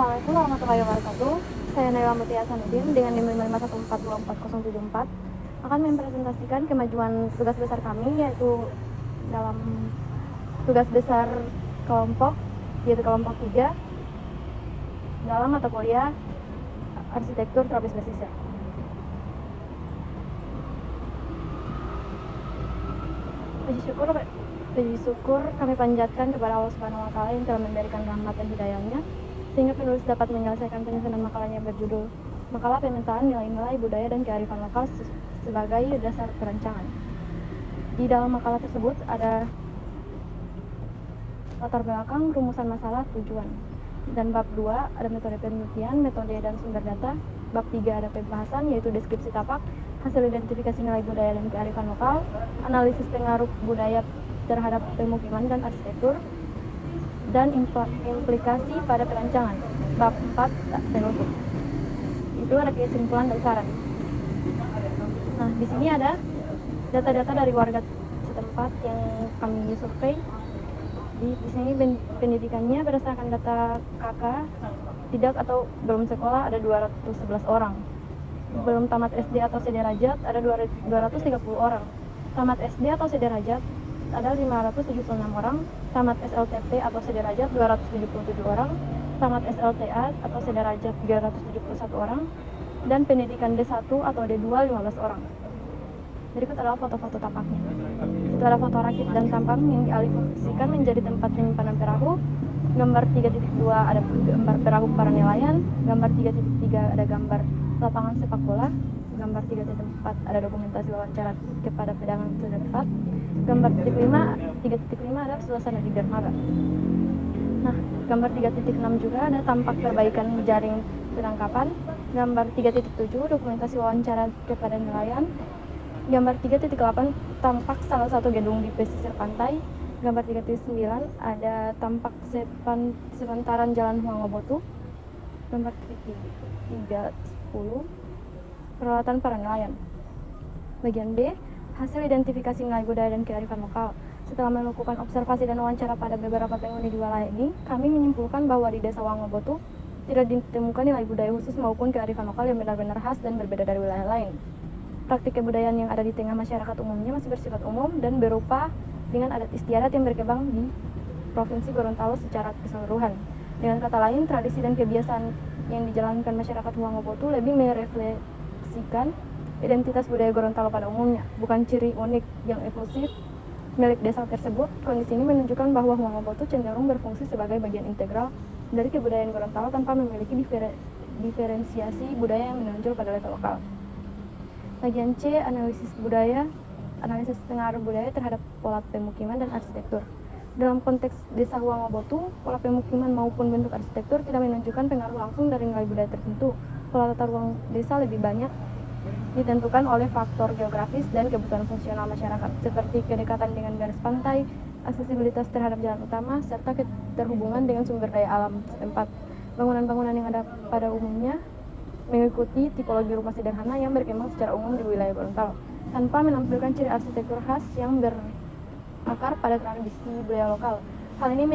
Assalamualaikum warahmatullahi wabarakatuh. Saya Naila Mutia Hasanuddin dengan NIM 551424044 akan mempresentasikan kemajuan tugas besar kami, yaitu dalam tugas besar kelompok, yaitu kelompok 3 dalam mata kuliah arsitektur tropis pesisir. Puji syukur kami panjatkan kepada Allah Subhanahu wa Ta'ala yang telah memberikan rahmat dan hidayahnya sehingga penulis dapat menyelesaikan penyusunan makalahnya berjudul Makalah Pemetaan Nilai-Nilai Budaya dan Kearifan Lokal sebagai Dasar Perancangan. Di dalam makalah tersebut ada latar belakang, rumusan masalah, tujuan. Dan bab 2 ada metode penelitian, metode dan sumber data. Bab 3 ada pembahasan, yaitu deskripsi tapak, hasil identifikasi nilai budaya dan kearifan lokal, analisis pengaruh budaya terhadap pemukiman dan arsitektur, dan implikasi pada perancangan. Bab 4 penutup. Itu ada kesimpulan dan saran. Nah, di sini ada data-data dari warga setempat yang kami survei. Di sini pendidikannya berdasarkan data KK tidak atau belum sekolah ada 211 orang. Belum tamat SD atau sederajat ada 230 orang. Tamat SD atau sederajat ada 576 orang. Tamat SLTP atau sederajat 277 orang. Tamat SLTA atau sederajat 371 orang. Dan pendidikan D1 atau D2 15 orang. Berikut adalah foto-foto tapaknya. Itu ada foto rakit dan tampang yang dialih fungsikan menjadi tempat penyimpanan perahu. Gambar 3.2 ada gambar perahu para nelayan. Gambar 3.3 ada gambar lapangan sepak bola. Gambar 3.4 ada dokumentasi wawancara kepada pedagang setempat. Gambar 3.5 ada suasana di dermaga. Nah, gambar 3.6 juga ada tampak perbaikan jaring penangkapan. Gambar 3.7 dokumentasi wawancara kepada nelayan. Gambar 3.8 tampak salah satu gedung di pesisir pantai. Gambar 3.9 ada tampak sepantaran jalan Huanggobotu. Gambar 3.10 peralatan para nelayan. Bagian B, hasil identifikasi nilai budaya dan kearifan lokal. Setelah melakukan observasi dan wawancara pada beberapa penghuni di wilayah ini, kami menyimpulkan bahwa di Desa Huanggobotu tidak ditemukan nilai budaya khusus maupun kearifan lokal yang benar-benar khas dan berbeda dari wilayah lain. Praktik kebudayaan yang ada di tengah masyarakat umumnya masih bersifat umum dan berupa dengan adat istiadat yang berkembang di Provinsi Gorontalo secara keseluruhan. Dengan kata lain, tradisi dan kebiasaan yang dijalankan masyarakat Huanggobotu lebih merefleksikan identitas budaya Gorontalo pada umumnya, bukan ciri unik yang eksklusif milik desa tersebut. Kondisi ini menunjukkan bahwa Huanggobotu cenderung berfungsi sebagai bagian integral dari kebudayaan Gorontalo tanpa memiliki diferensiasi budaya yang menonjol pada level lokal. Bagian C, analisis pengaruh budaya terhadap pola pemukiman dan arsitektur. Dalam konteks Desa Huanggobotu, pola pemukiman maupun bentuk arsitektur tidak menunjukkan pengaruh langsung dari nilai budaya tertentu. Pola tata ruang desa lebih banyak ditentukan oleh faktor geografis dan kebutuhan fungsional masyarakat, seperti kedekatan dengan garis pantai, aksesibilitas terhadap jalan utama, serta keterhubungan dengan sumber daya alam setempat. Bangunan-bangunan yang ada pada umumnya mengikuti tipologi rumah sederhana yang berkembang secara umum di wilayah Gorontalo, tanpa menampilkan ciri arsitektur khas yang berakar pada tradisi budaya lokal. Hal ini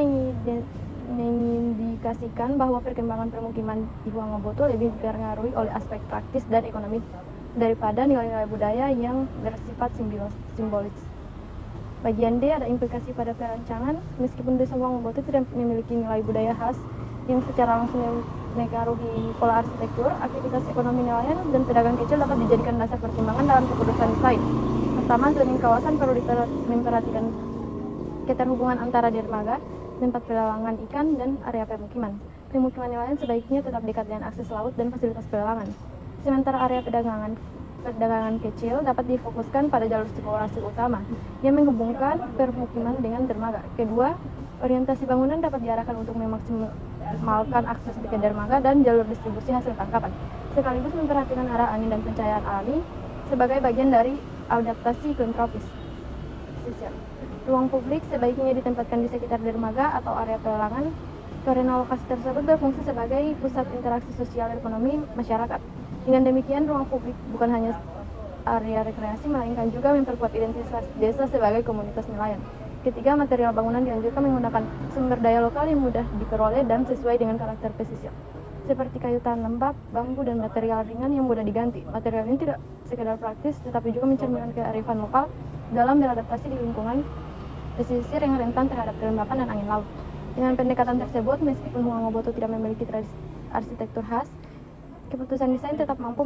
mengindikasikan bahwa perkembangan permukiman di Huanggobotu lebih dipengaruhi oleh aspek praktis dan ekonomi daripada nilai-nilai budaya yang bersifat simbolis. Bagian D ada implikasi pada perancangan. Meskipun Desa Huanggobotu tidak memiliki nilai budaya khas yang secara langsung mempengaruhi pola arsitektur, aktivitas ekonomi nelayan dan pedagang kecil dapat dijadikan dasar pertimbangan dalam keputusan desain. Pertama, zoning kawasan perlu memperhatikan keterhubungan antara dermaga, tempat pelelangan ikan, dan area permukiman. Pemukiman nelayan sebaiknya tetap dekat dengan akses laut dan fasilitas pelelangan. Sementara area perdagangan kecil dapat difokuskan pada jalur sirkulasi utama yang menghubungkan permukiman dengan dermaga. Kedua, orientasi bangunan dapat diarahkan untuk memaksimalkan akses ke dermaga dan jalur distribusi hasil tangkapan, sekaligus memperhatikan arah angin dan pencahayaan alami sebagai bagian dari adaptasi iklim tropis. Ruang publik sebaiknya ditempatkan di sekitar dermaga atau area pelelangan, karena lokasi tersebut berfungsi sebagai pusat interaksi sosial dan ekonomi masyarakat. Dengan demikian, ruang publik bukan hanya area rekreasi, melainkan juga memperkuat identitas desa sebagai komunitas nelayan. Ketiga, material bangunan dianjurkan menggunakan sumber daya lokal yang mudah diperoleh dan sesuai dengan karakter pesisir, seperti kayu tahan lembab, bambu, dan material ringan yang mudah diganti. Material ini tidak sekedar praktis, tetapi juga mencerminkan kearifan lokal dalam beradaptasi di lingkungan pesisir yang rentan terhadap kelembapan dan angin laut. Dengan pendekatan tersebut, meskipun Huang Oboto tidak memiliki tradisi arsitektur khas, keputusan desain tetap mampu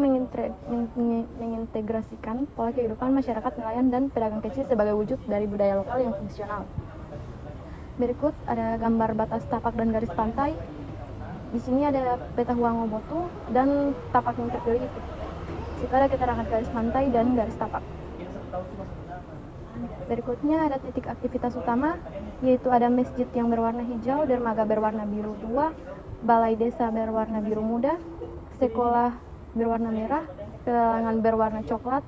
mengintegrasikan pola kehidupan masyarakat nelayan dan pedagang kecil sebagai wujud dari budaya lokal yang fungsional. Berikut ada gambar batas tapak dan garis pantai. Di sini ada peta Huang Oboto dan tapak yang terpilih itu. Itu ada keterangan garis pantai dan garis tapak. Berikutnya ada titik aktivitas utama, yaitu ada masjid yang berwarna hijau, dermaga berwarna biru 2, balai desa berwarna biru muda, sekolah berwarna merah, pelelangan berwarna coklat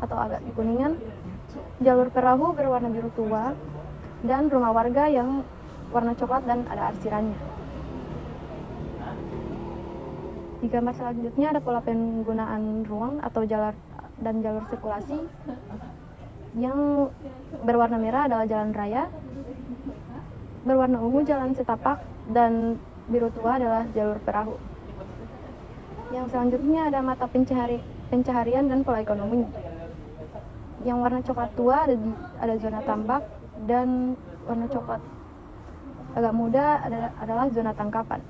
atau agak kekuningan, jalur perahu berwarna biru tua, dan rumah warga yang warna coklat dan ada arsirannya. Di gambar selanjutnya ada pola penggunaan ruang atau jalur sirkulasi. Yang berwarna merah adalah jalan raya, berwarna ungu jalan setapak, dan biru tua adalah jalur perahu. Yang selanjutnya ada mata pencaharian dan pola ekonomi. Yang warna coklat tua ada zona tambak, dan warna coklat agak muda adalah zona tangkapan.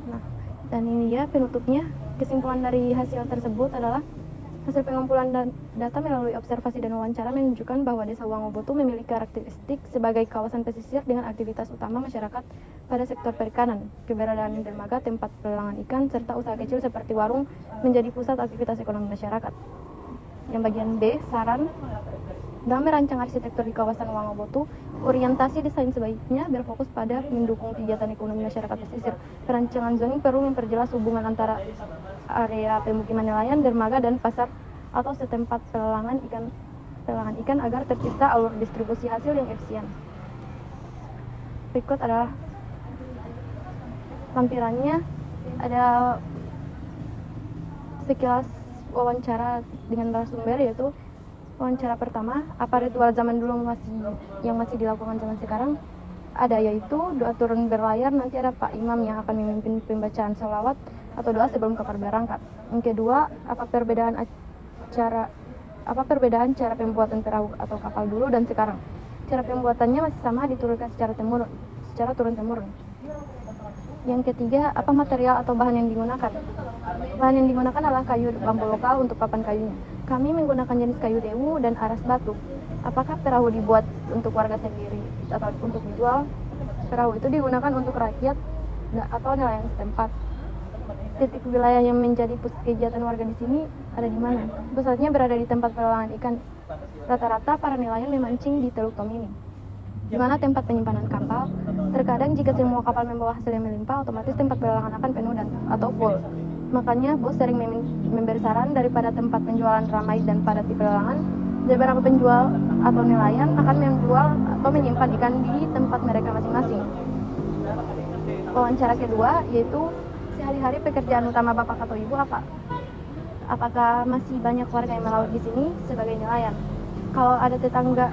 Nah, dan ini ya penutupnya. Kesimpulan dari hasil tersebut adalah hasil pengumpulan data melalui observasi dan wawancara menunjukkan bahwa Desa Huang Oboto memiliki karakteristik sebagai kawasan pesisir dengan aktivitas utama masyarakat pada sektor perikanan. Keberadaan dermaga, tempat pelelangan ikan, serta usaha kecil seperti warung menjadi pusat aktivitas ekonomi masyarakat. Yang bagian B, saran. Dalam merancang arsitektur di kawasan Huang Oboto, orientasi desain sebaiknya berfokus pada mendukung kegiatan ekonomi masyarakat pesisir. Perancangan zoning perlu memperjelas hubungan antara area pemukiman nelayan, dermaga, dan pasar atau setempat pelelangan ikan agar tercipta alur distribusi hasil yang efisien. Berikut adalah lampirannya. Ada sekilas wawancara dengan narasumber, yaitu wawancara pertama, apa ritual zaman dulu yang masih dilakukan zaman sekarang? Ada, yaitu doa turun berlayar, nanti ada Pak Imam yang akan memimpin pembacaan sholawat atau doa sebelum kapal berangkat. Yang kedua, apa perbedaan cara pembuatan perahu atau kapal dulu dan sekarang? Cara pembuatannya masih sama, diturunkan secara turun-temurun. Yang ketiga, apa material atau bahan yang digunakan? Bahan yang digunakan adalah kayu bambu lokal untuk papan kayunya. Kami menggunakan jenis kayu dewu dan aras batu. Apakah perahu dibuat untuk warga sendiri atau untuk dijual? Perahu itu digunakan untuk rakyat atau nelayan setempat. Titik wilayah yang menjadi pusat kegiatan warga di sini ada di mana? Pusatnya berada di tempat pelelangan ikan. Rata-rata para nelayan memancing di Teluk Tomini, di mana tempat penyimpanan kapal. Terkadang jika semua kapal membawa hasil yang melimpah, otomatis tempat pelelangan akan penuh atau full. Makanya bos sering memberi saran, daripada tempat penjualan ramai dan padat di pelelangan, beberapa penjual atau nelayan akan menjual atau menyimpan ikan di tempat mereka masing-masing. Wawancara kedua, yaitu sehari-hari pekerjaan utama bapak atau ibu apa? Apakah masih banyak warga yang melaut di sini sebagai nelayan? Kalau ada tetangga,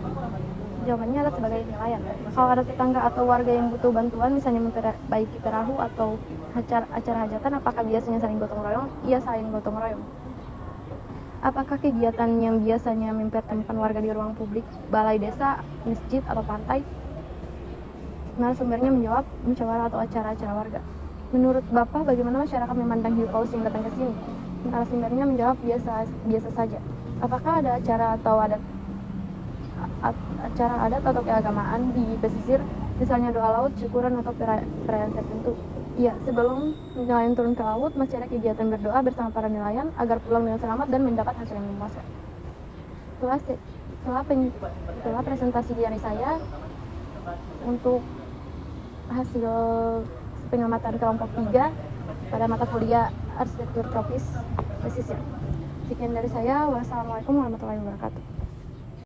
jawabannya adalah sebagai nelayan. Kalau ada tetangga atau warga yang butuh bantuan, misalnya memperbaiki perahu atau acara hajatan, apakah biasanya saling gotong royong? Iya, saling gotong royong. Apakah kegiatan yang biasanya mempertemukan warga di ruang publik, balai desa, masjid, atau pantai? Narasumbernya menjawab, musyawarah atau acara-acara warga. Menurut Bapak, bagaimana masyarakat memandang hiu paus yang datang ke sini? Narasumbernya menjawab, biasa saja. Apakah ada acara adat atau keagamaan di pesisir, misalnya doa laut, syukuran, atau perayaan tertentu? Iya, sebelum nelayan turun ke laut, masih ada kegiatan berdoa bersama para nelayan agar pulang dengan selamat dan mendapat hasil yang memuaskan. Setelah presentasi dari saya untuk hasil pengamatan kelompok 3 pada mata kuliah Arsitektur Tropis Pesisir. Sekian dari saya. Wassalamualaikum warahmatullahi wabarakatuh.